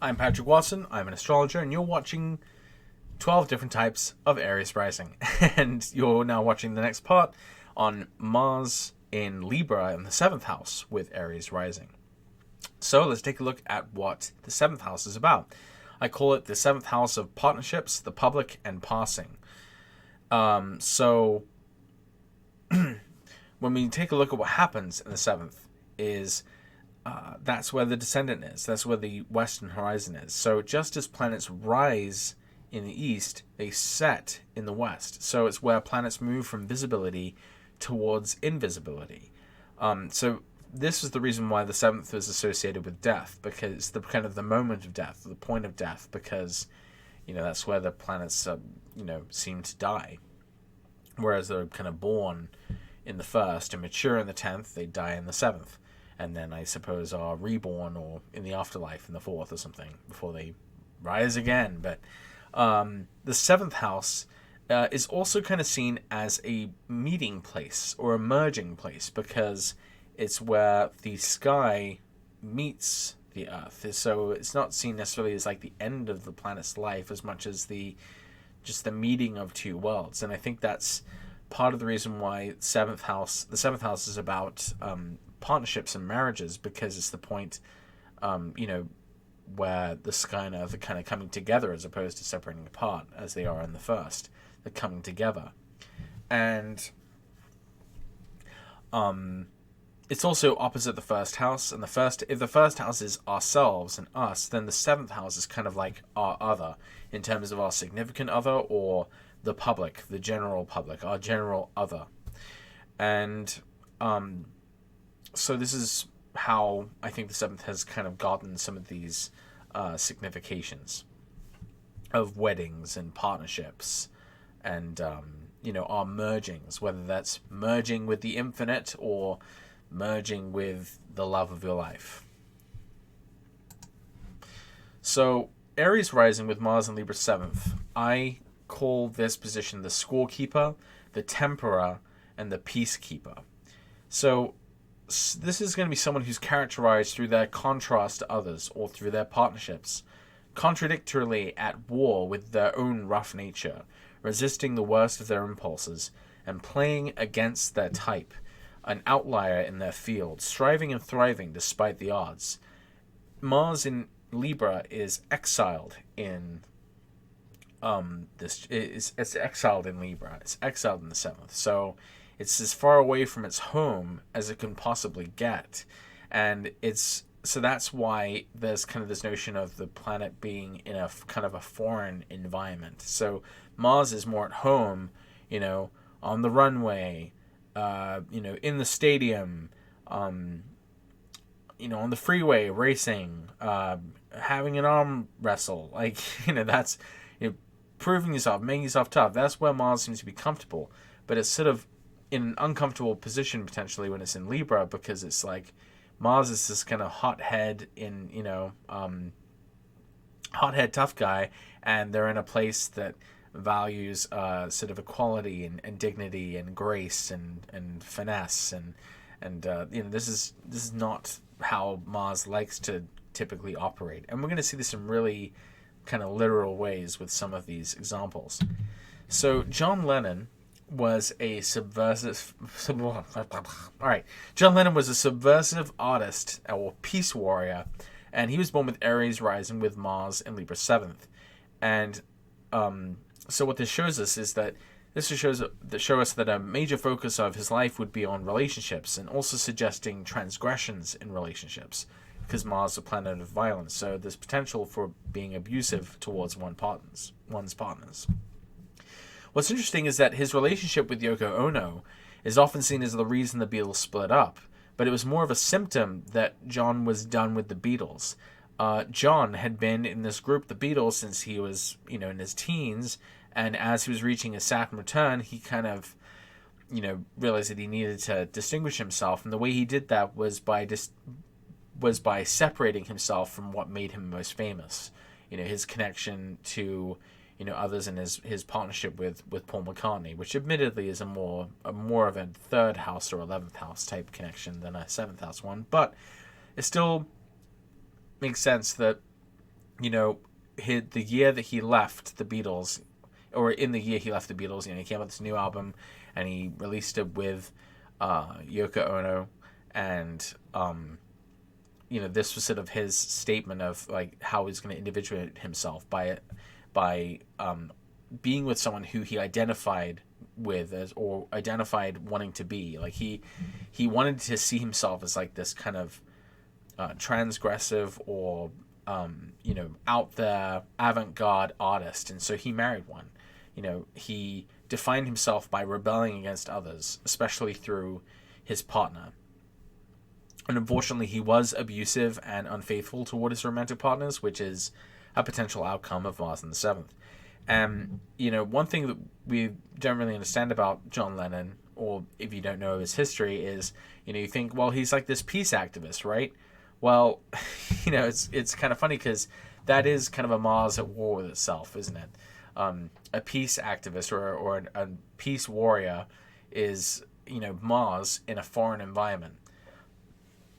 I'm Patrick Watson, I'm an astrologer, and you're watching 12 different types of Aries Rising. And you're now watching the next part on Mars in Libra in the 7th house with Aries Rising. So let's take a look at what the 7th house is about. I call it the 7th house of partnerships, the public, and passing. So when we take a look at what happens in the 7th is that's where the descendant is. That's where the western horizon is. So just as planets rise in the east, they set in the west. So it's where planets move from visibility towards invisibility. So this is the reason why the 7th is associated with death, because it's the kind of the moment of death, the point of death, because that's where the planets seem to die. Whereas they're kind of born in the 1st and mature in the 10th, they die in the 7th. And then I suppose are reborn or in the afterlife in the 4th or something before they rise again. But the 7th house is also kind of seen as a meeting place or a merging place, because it's where the sky meets the earth. So it's not seen necessarily as like the end of the planet's life as much as just the meeting of two worlds. And I think that's part of the reason why the 7th house is about partnerships and marriages, because it's the point where the sky and earth are kind of coming together as opposed to separating apart as they are in the 1st. They're coming together. And it's also opposite the 1st house, and if the 1st house is ourselves and us, then the 7th house is kind of like our other in terms of our significant other or the public, the general public, our general other. And so this is how I think the 7th has kind of gotten some of these significations of weddings and partnerships and, our mergings, whether that's merging with the infinite or merging with the love of your life. So Aries rising with Mars and Libra 7th, I call this position the scorekeeper, the temperer, and the peacekeeper. So this is going to be someone who's characterized through their contrast to others or through their partnerships, contradictorily at war with their own rough nature, resisting the worst of their impulses, and playing against their type, an outlier in their field, striving and thriving despite the odds. Mars in Libra is exiled in it's exiled in Libra. It's exiled in the 7th. So it's as far away from its home as it can possibly get. And so that's why there's kind of this notion of the planet being in a kind of a foreign environment. So Mars is more at home, on the runway, in the stadium, on the freeway racing, having an arm wrestle, that's proving yourself, making yourself tough. That's where Mars seems to be comfortable, but it's sort of in an uncomfortable position potentially when it's in Libra, because it's like Mars is this kind of hothead tough guy, and they're in a place that values sort of equality and dignity and grace and finesse and this is not how Mars likes to typically operate. And we're going to see this in really kind of literal ways with some of these examples. So John Lennon was a subversive John Lennon was a subversive artist or peace warrior, and he was born with Aries rising with Mars in Libra 7th. And so what this shows us is that show us that a major focus of his life would be on relationships, and also suggesting transgressions in relationships, because Mars is a planet of violence. So there's potential for being abusive towards one's partners. What's interesting is that his relationship with Yoko Ono is often seen as the reason the Beatles split up, but it was more of a symptom that John was done with the Beatles. John had been in this group, the Beatles, since he was, in his teens, and as he was reaching his Saturn return, he kind of, realized that he needed to distinguish himself, and the way he did that was by separating himself from what made him most famous. His connection to others, and his partnership with Paul McCartney, which admittedly is a more of a 3rd house or 11th house type connection than a 7th house one, but it still makes sense that you know, the year that he left the Beatles, or in the year he left the Beatles, he came out with this new album, and he released it with Yoko Ono, and this was sort of his statement of like how he's going to individuate himself by being with someone who he identified with as, or identified wanting to be. Like he wanted to see himself as like this kind of transgressive or out there avant-garde artist, and so he married one. He defined himself by rebelling against others, especially through his partner. And unfortunately, he was abusive and unfaithful toward his romantic partners, which is a potential outcome of Mars in the Seventh. And, one thing that we don't really understand about John Lennon, or if you don't know his history, is, you think, well, he's like this peace activist, right? Well, it's kind of funny because that is kind of a Mars at war with itself, isn't it? A peace activist or a peace warrior is, Mars in a foreign environment.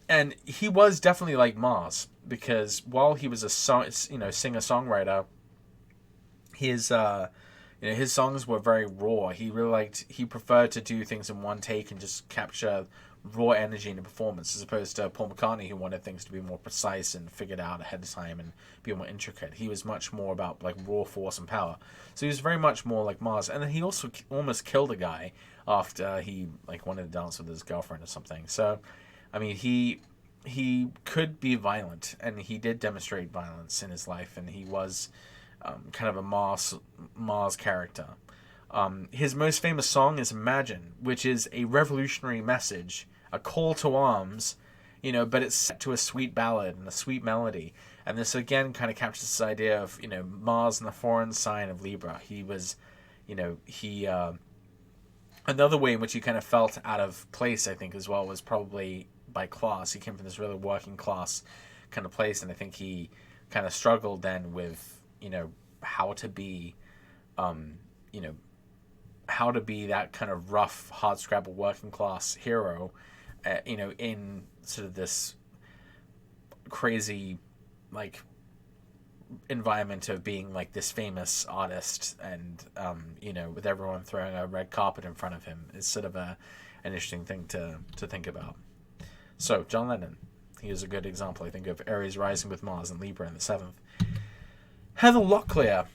And he was definitely like Mars, because while he was a singer-songwriter, his his songs were very raw. He preferred to do things in one take and just capture raw energy in a performance, as opposed to Paul McCartney, who wanted things to be more precise and figured out ahead of time and be more intricate. He was much more about like raw force and power. So he was very much more like Mars. And then he also almost killed a guy after he like wanted to dance with his girlfriend or something. So I mean, he could be violent, and he did demonstrate violence in his life, and he was kind of a Mars character. His most famous song is Imagine, which is a revolutionary message, a call to arms, but it's set to a sweet ballad and a sweet melody. And this again kind of captures this idea of, Mars and the foreign sign of Libra. He was, another way in which he kind of felt out of place, I think, as well, was probably by class. He came from this really working class kind of place, and I think he kind of struggled then with, how to be, how to be that kind of rough, hard-scrabble working class hero, in sort of this crazy, like, environment of being like this famous artist, and with everyone throwing a red carpet in front of him. It's sort of an interesting thing to think about. So John Lennon, he is a good example, I think, of Aries rising with Mars and Libra in the 7th. Heather Locklear,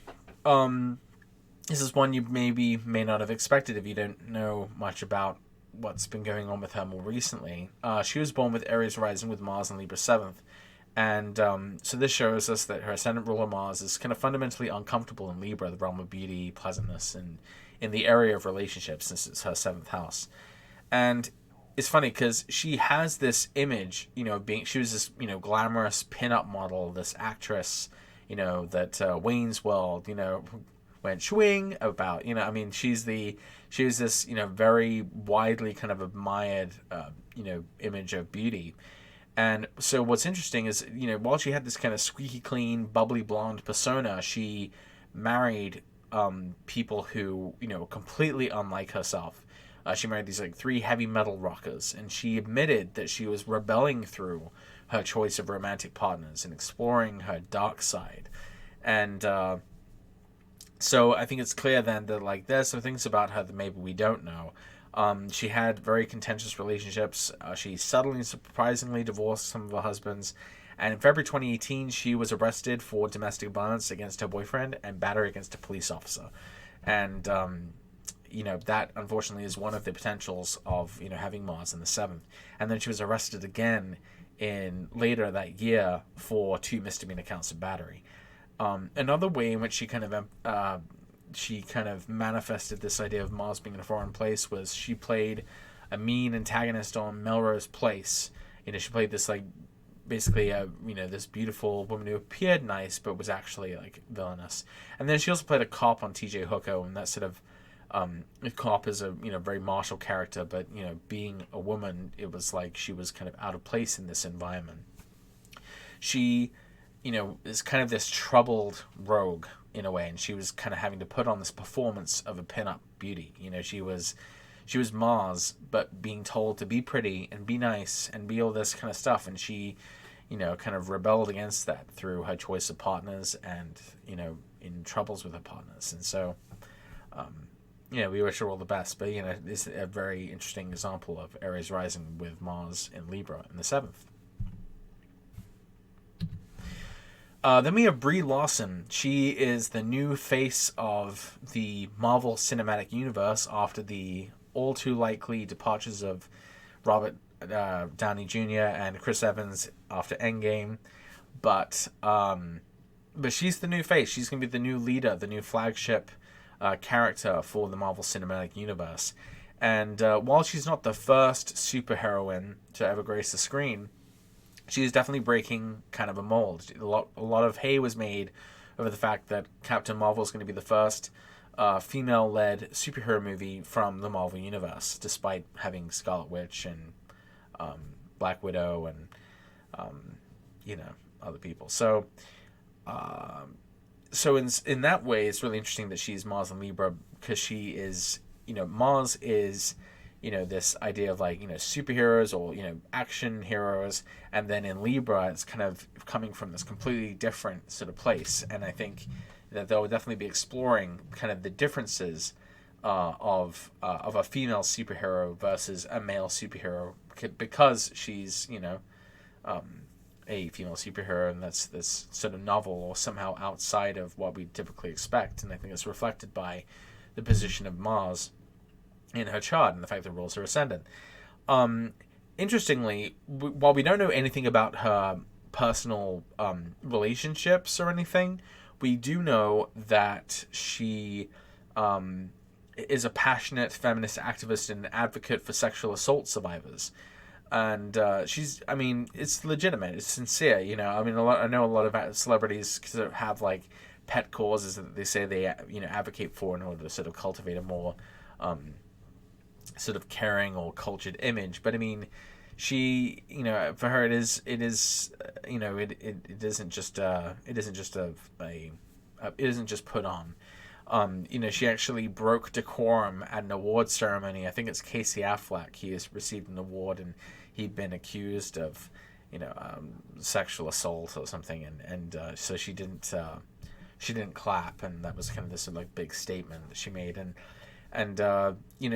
this is one you may not have expected if you don't know much about what's been going on with her more recently. She was born with Aries rising with Mars and Libra 7th. And so this shows us that her ascendant ruler Mars is kind of fundamentally uncomfortable in Libra, the realm of beauty, pleasantness, and in the area of relationships, since it's her 7th house. And it's funny because she has this image, she was this, glamorous pinup model, this actress, that Wayne's World, went swing about, she was this, very widely kind of admired, image of beauty. And so what's interesting is, while she had this kind of squeaky clean, bubbly blonde persona, she married people who, were completely unlike herself. She married these like 3 heavy metal rockers, and she admitted that she was rebelling through her choice of romantic partners and exploring her dark side. And so I think it's clear then that like there's some things about her that maybe we don't know. She had very contentious relationships. She subtly and surprisingly divorced some of her husbands. And in February 2018, she was arrested for domestic violence against her boyfriend and battery against a police officer. And, that unfortunately is one of the potentials of, having Mars in the 7th. And then she was arrested again later that year for 2 misdemeanor counts of battery. Another way in which she kind of manifested this idea of Mars being in a foreign place was she played a mean antagonist on Melrose Place. She played this like basically this beautiful woman who appeared nice but was actually like villainous. And then she also played a cop on TJ Hooker, and that sort of a cop is a very martial character, but being a woman, it was like she was kind of out of place in this environment. She is kind of this troubled rogue in a way, and she was kind of having to put on this performance of a pin-up beauty. She was Mars, but being told to be pretty and be nice and be all this kind of stuff, and she kind of rebelled against that through her choice of partners and, in troubles with her partners. And so, we wish her all the best. But, it's a very interesting example of Aries rising with Mars in Libra in the 7th. Then we have Brie Larson. She is the new face of the Marvel Cinematic Universe after the all too likely departures of Robert Downey Jr. and Chris Evans after Endgame. But she's the new face. She's going to be the new leader, the new flagship character for the Marvel Cinematic Universe. And while she's not the first superheroine to ever grace the screen, she is definitely breaking kind of a mold. A lot of hay was made over the fact that Captain Marvel is going to be the first female-led superhero movie from the Marvel Universe, despite having Scarlet Witch and Black Widow and other people. So in that way, it's really interesting that she's Mars and Libra, because she is, Mars is, this idea of like, superheroes or, action heroes. And then in Libra, it's kind of coming from this completely different sort of place. And I think that they'll definitely be exploring kind of the differences of a female superhero versus a male superhero, because she's, a female superhero, and that's this sort of novel or somehow outside of what we typically expect. And I think it's reflected by the position of Mars in her chart and the fact that it rules her ascendant. Interestingly, while we don't know anything about her personal relationships or anything, we do know that she is a passionate feminist activist and advocate for sexual assault survivors. And it's legitimate, it's sincere. I know a lot of celebrities sort of have like pet causes that they say they advocate for in order to sort of cultivate a more sort of caring or cultured image. But I mean, she, for her, it isn't just put on. She actually broke decorum at an award ceremony. I think it's Casey Affleck. He has received an award, and he'd been accused of, sexual assault or something, and so she didn't clap, and that was kind of this sort of like big statement that she made, and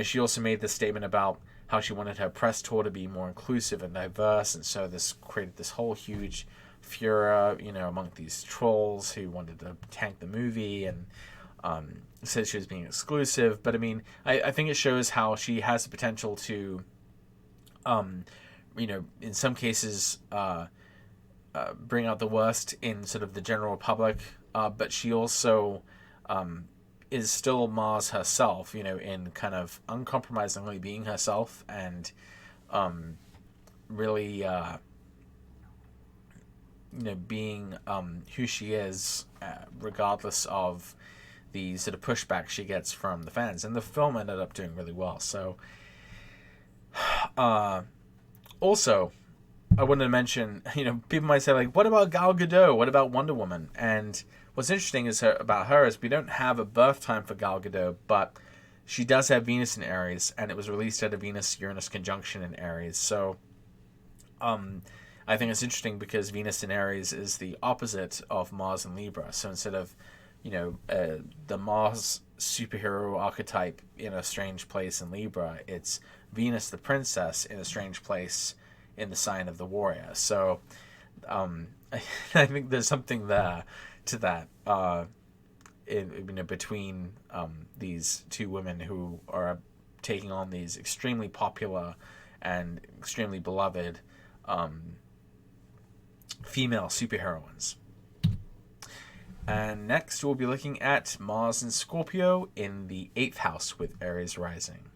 she also made this statement about how she wanted her press tour to be more inclusive and diverse, and so this created this whole huge furor, among these trolls who wanted to tank the movie and said she was being exclusive. But I mean, I think it shows how she has the potential to, in some cases, bring out the worst in sort of the general public, but she also is still Mars herself, in kind of uncompromisingly being herself and really, being who she is, regardless of the sort of pushback she gets from the fans. And the film ended up doing really well. So, also, I wanted to mention, people might say, like, what about Gal Gadot? What about Wonder Woman? And what's interesting about her is we don't have a birth time for Gal Gadot, but she does have Venus in Aries, and it was released at a Venus-Uranus conjunction in Aries. So, I think it's interesting because Venus in Aries is the opposite of Mars in Libra. So instead of, the Mars superhero archetype in a strange place in Libra, it's Venus the princess in a strange place in the sign of the warrior. So I think there's something there to that, between these two women who are taking on these extremely popular and extremely beloved female superheroines. And next we'll be looking at Mars in Scorpio in the 8th house with Aries rising.